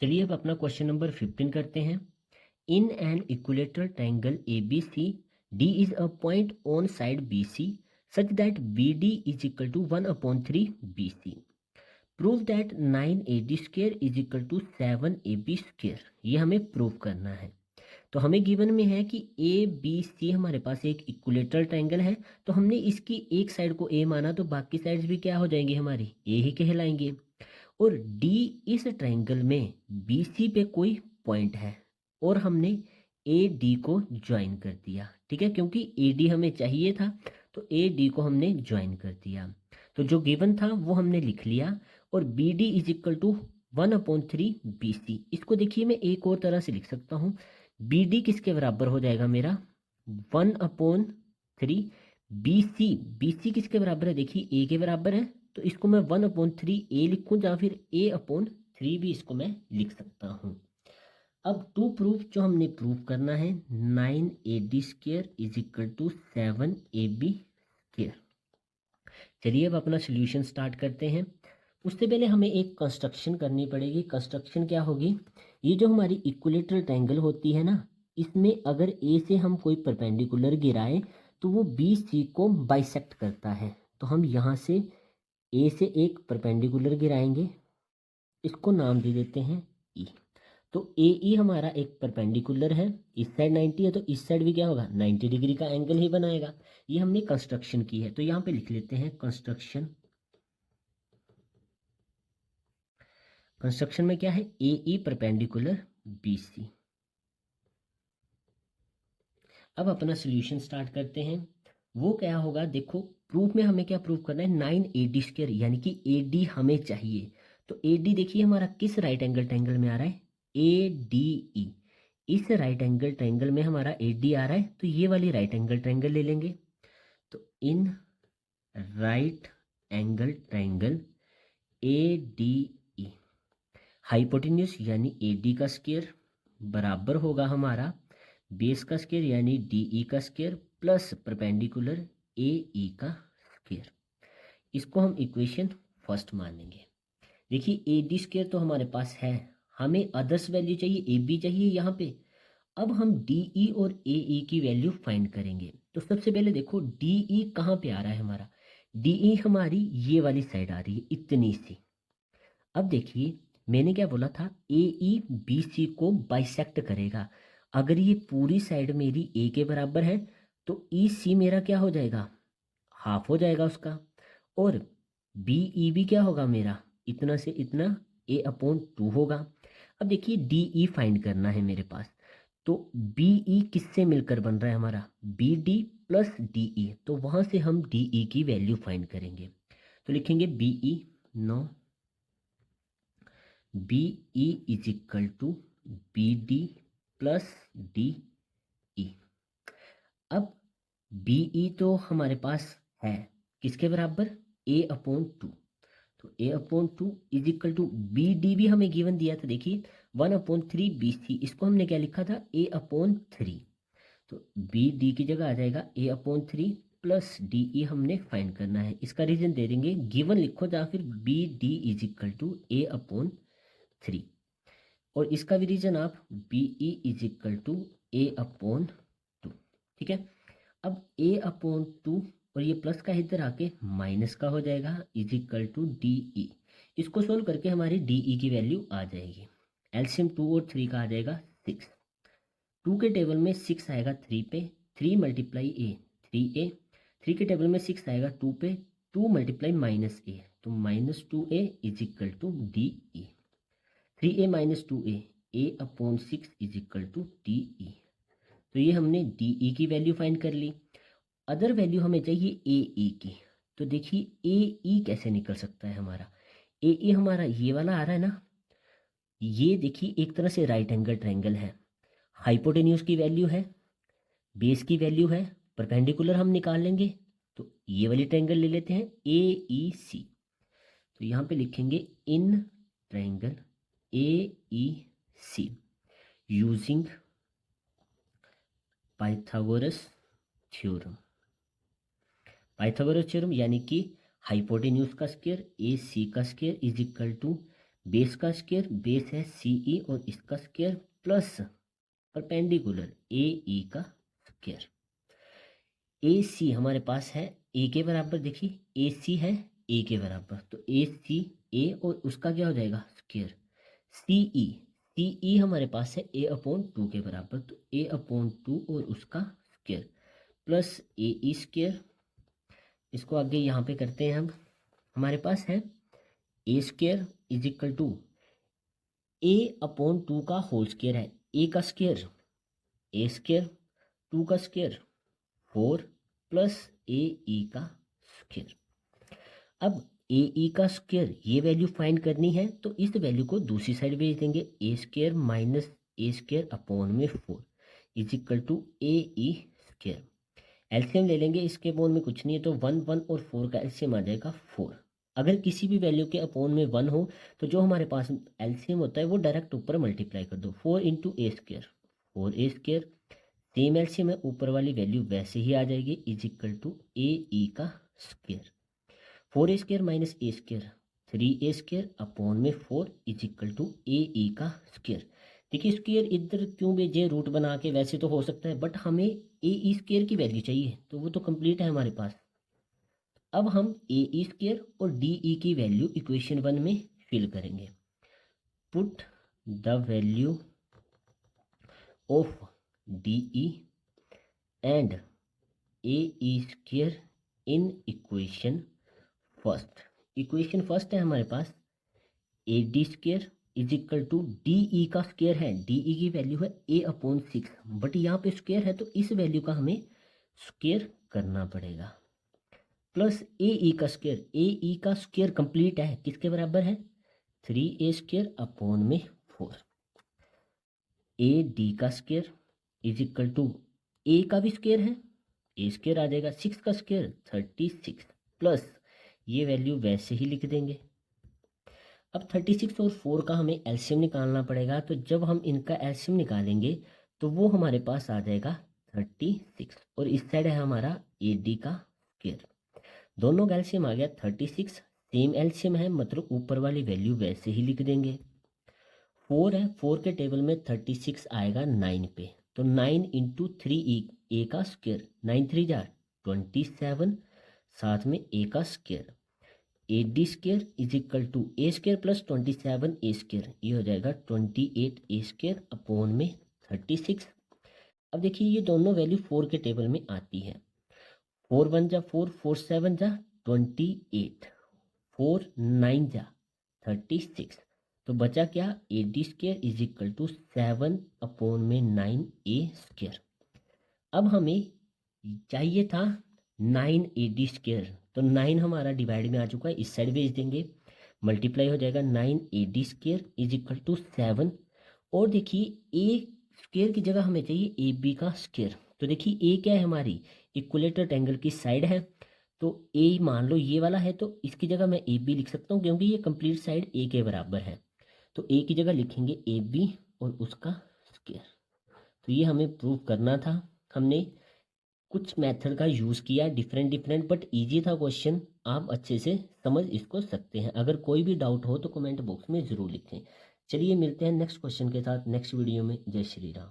चलिए अब अपना क्वेश्चन नंबर 15 करते हैं। In an equilateral triangle A B C D is a point on side B C such that B D is equal to 1/3 B C. Prove that 9 AD² is equal to 7 AB²। ये हमें prove करना है। तो हमें given में है कि ए B सी हमारे पास एक इक्विलेटरल ट्रायंगल है, तो हमने इसकी एक साइड को ए माना तो बाकी साइड्स भी क्या हो जाएंगी, हमारी ए ही कहलाएंगे। और डी इस ट्रायंगल में बी सी पे कोई पॉइंट है और हमने ए डी को ज्वाइन कर दिया। ठीक है, क्योंकि ए डी हमें चाहिए था तो ए डी को हमने ज्वाइन कर दिया। तो जो गिवन था वो हमने लिख लिया। और B D is equal to 1/3 B C. इसको देखिए मैं एक और तरह से लिख सकता हूँ। बी डी किसके बराबर हो जाएगा मेरा 1/3 बी सी। बी सी किसके बराबर है, देखिए ए के बराबर है, तो इसको मैं 1/3 ए लिखूँ या फिर A/3 भी इसको मैं लिख सकता हूँ। अब टू प्रूफ जो हमने प्रूफ करना है 9AD² is equal to 7AB²। चलिए अब अपना सोल्यूशन स्टार्ट करते हैं। उससे पहले हमें एक कंस्ट्रक्शन करनी पड़ेगी। कंस्ट्रक्शन क्या होगी, ये जो हमारी इक्विलेटरल ट्रायंगल होती है ना, इसमें अगर ए से हम कोई परपेंडिकुलर गिराएं तो वो बी सी को बाइसेक्ट करता है। तो हम यहाँ से ए से एक परपेंडिकुलर गिराएंगे, इसको नाम दे देते हैं ई। तो ए ई हमारा एक परपेंडिकुलर है, इस साइड 90 है तो इस साइड भी क्या होगा 90 डिग्री का एंगल ही बनाएगा। ये हमने कंस्ट्रक्शन की है, तो यहाँ पे लिख लेते हैं कंस्ट्रक्शन। कंस्ट्रक्शन में क्या है, ए ई परपेंडिकुलर बी सी। अब अपना सोल्यूशन स्टार्ट करते हैं। वो क्या होगा, देखो प्रूफ में हमें क्या प्रूफ करना है 9AD², यानी कि ए डी हमें चाहिए। तो ए डी देखिए हमारा किस राइट एंगल ट्रायंगल में आ रहा है, ए डी ई। इस राइट एंगल ट्रायंगल में हमारा ए डी आ रहा है, तो ये वाली राइट एंगल ट्रायंगल ले लेंगे। तो in right angle triangle A D E, hypotenuse यानी ए डी का स्क्वायर बराबर होगा हमारा बेस का स्क्वायर यानी डी ई का स्क्वायर प्लस परपेंडिकुलर ए ई का स्क्वायर। इसको हम इक्वेशन फर्स्ट मानेंगे। देखिए ए डी स्क्वायर तो हमारे पास है, हमें अदर्स वैल्यू चाहिए, ए बी चाहिए यहाँ पे। अब हम डी ई और ए ई की वैल्यू फाइंड करेंगे। तो सबसे पहले देखो डी ई कहाँ पे आ रहा है हमारा, डी ई हमारी ये वाली साइड आ रही है इतनी सी। अब देखिए मैंने क्या बोला था, ए ई बी सी को बाइसेक्ट करेगा। अगर ये पूरी साइड मेरी ए के बराबर है तो ई सी मेरा क्या हो जाएगा, हाफ हो जाएगा उसका। और बी ई भी क्या होगा मेरा, इतना से इतना A/2 होगा। अब देखिए डी ई फाइंड करना है मेरे पास, तो बी ई किससे मिलकर बन रहा है हमारा, B D plus D E. तो वहाँ से हम डी ई की वैल्यू फाइंड करेंगे। तो लिखेंगे B E no B E is equal to B D plus D E. अब बी ई तो हमारे पास है किसके बराबर, A/2। तो A/2 is equal to B D भी हमें गिवन दिया था, देखिए 1/3 बी सी। इसको हमने क्या लिखा था A/3। तो बी डी की जगह आ जाएगा A/3 प्लस डी ई हमने फाइंड करना है। इसका रीजन दे देंगे, गिवन लिखो या फिर B D is equal to A/3। और इसका भी रीजन आप B E is equal to A/2। ठीक है, अब A/2 और ये प्लस का इधर आके माइनस का हो जाएगा is equal to D E. इसको सोल्व करके हमारी डी ई की वैल्यू आ जाएगी। एलसीएम 2 और 3 का आ जाएगा 6। 2 के टेबल में 6 आएगा 3 पे, 3 मल्टीप्लाई ए 3A। 3 के टेबल में 6 आएगा 2 पे, 2 मल्टीप्लाई माइनस ए, तो -2A is equal to D E. 3A - 2A A/6 is equal to D E. तो ये हमने डी ई की वैल्यू फाइंड कर ली। अदर वैल्यू हमें चाहिए ए ई की। तो देखिए ए ई कैसे निकल सकता है हमारा, ए ई हमारा ये वाला आ रहा है ना, ये देखिए एक तरह से राइट एंगल ट्रायंगल है, हाइपोटेन्यूज की वैल्यू है, बेस की वैल्यू है, परपेंडिकुलर हम निकाल लेंगे। तो ये वाली ट्रायंगल ले लेते हैं ए ई सी। तो यहाँ पे लिखेंगे in triangle A E C using Pythagoras theorem. Pythagoras theorem यानी कि हाइपोटेन्यूज का स्क्वायर ए सी का square is equal to base का स्क्वायर, बेस है CE और इसका स्क्वायर प्लस परपेंडिकुलर AE का स्क्वायर। AC हमारे पास है A के बराबर, देखिए AC है A के बराबर, तो AC A और उसका क्या हो जाएगा स्क्वायर। CE हमारे पास है A/2 के बराबर, तो A/2 और उसका स्क्वायर प्लस AE स्क्वायर। इसको आगे यहाँ पे करते हैं हम। हमारे पास है A square is equal to A/2 का होल स्क्वायर है, A का स्क्वायर A स्क्वायर, 2 का स्क्वायर 4 प्लस AE का स्क्वायर। अब AE का स्क्वायर ये वैल्यू फाइंड करनी है, तो इस वैल्यू को दूसरी साइड भेज देंगे। A square minus A square upon में 4 is equal to AE square. LCM ले लेंगे, इसके अपोन में कुछ नहीं है, तो 1 और 4 का एलसीएम आ जाएगा 4। अगर किसी भी वैल्यू के अपोन में 1 हो तो जो हमारे पास एलसीएम होता है वो डायरेक्ट ऊपर मल्टीप्लाई कर दो, 4 into A square 4A square. Same LCM है, ऊपर वाली वैल्यू वैसे ही आ जाएगी इज इक्वल टू AE का square. 4A square minus A square 3A square upon में 4 इज इक्वल टू AE का स्क्वायर। देखिए स्क्वायर इधर क्यों भेजे रूट बना के, वैसे तो हो सकता है बट हमें AE स्क्वायर की वैल्यू चाहिए, तो वो तो कंप्लीट है हमारे पास। अब हम AE स्क्वायर और DE की वैल्यू इक्वेशन 1 में फिल करेंगे। Put the value of DE and AE square in equation first. Equation first है हमारे पास AD square is equal to DE का स्क्वायर है, DE की वैल्यू है A/6, बट यहाँ पे स्क्वायर है तो इस वैल्यू का हमें स्क्वायर करना पड़ेगा, प्लस AE का स्क्वायर। AE का स्क्वायर कंप्लीट है, किसके बराबर है 3A स्क्वायर अपॉन में 4। AD का square is equal to A का भी स्क्वायर है, A स्क्वायर आ जाएगा, 6 का स्क्वायर 36 प्लस ये वैल्यू वैसे ही लिख देंगे। अब 36 और 4 का हमें एलसीएम निकालना पड़ेगा, तो जब हम इनका एलसीएम निकालेंगे तो वो हमारे पास आ जाएगा 36 और इस साइड है हमारा AD का स्क्वायर। दोनों का एलसीएम आ गया 36, सेम एलसीएम है मतलब ऊपर वाली वैल्यू वैसे ही लिख देंगे। 4 है, 4 के टेबल में 36 आएगा 9 पे, तो 9 इंटू 3A का स्क्वायर 9 3 जा 27, साथ में A का square. AD square is equal to A square plus 27A square, ये हो जाएगा 28A स्क्वायर अपॉन में 36। अब देखिए ये दोनों वैल्यू 4 के टेबल में आती है, 4 1 जा 4, 4 7 जा 28, 4 9 जा 36, तो बचा क्या AD square is equal to 7 upon में 9A स्क्वायर। अब हमें चाहिए था 9AD स्क्वायर, तो 9 हमारा डिवाइड में आ चुका है, इस साइड भेज देंगे, मल्टीप्लाई हो जाएगा 9AD square is equal to 7। और देखिए A स्क्वायर की जगह हमें चाहिए AB का स्क्वायर, तो देखिए A क्या है हमारी इक्विलेटरल ट्रायंगल की साइड है, तो A मान लो ये वाला है, तो इसकी जगह मैं AB लिख सकता हूँ क्योंकि ये कंप्लीट साइड A के बराबर है, तो A की जगह लिखेंगे AB और उसका स्क्वायर। तो ये हमें प्रूव करना था, हमने कुछ मेथड का यूज़ किया डिफरेंट बट इजी था क्वेश्चन, आप अच्छे से समझ इसको सकते हैं। अगर कोई भी डाउट हो तो कमेंट बॉक्स में ज़रूर लिखें। चलिए मिलते हैं नेक्स्ट क्वेश्चन के साथ नेक्स्ट वीडियो में। जय श्री राम।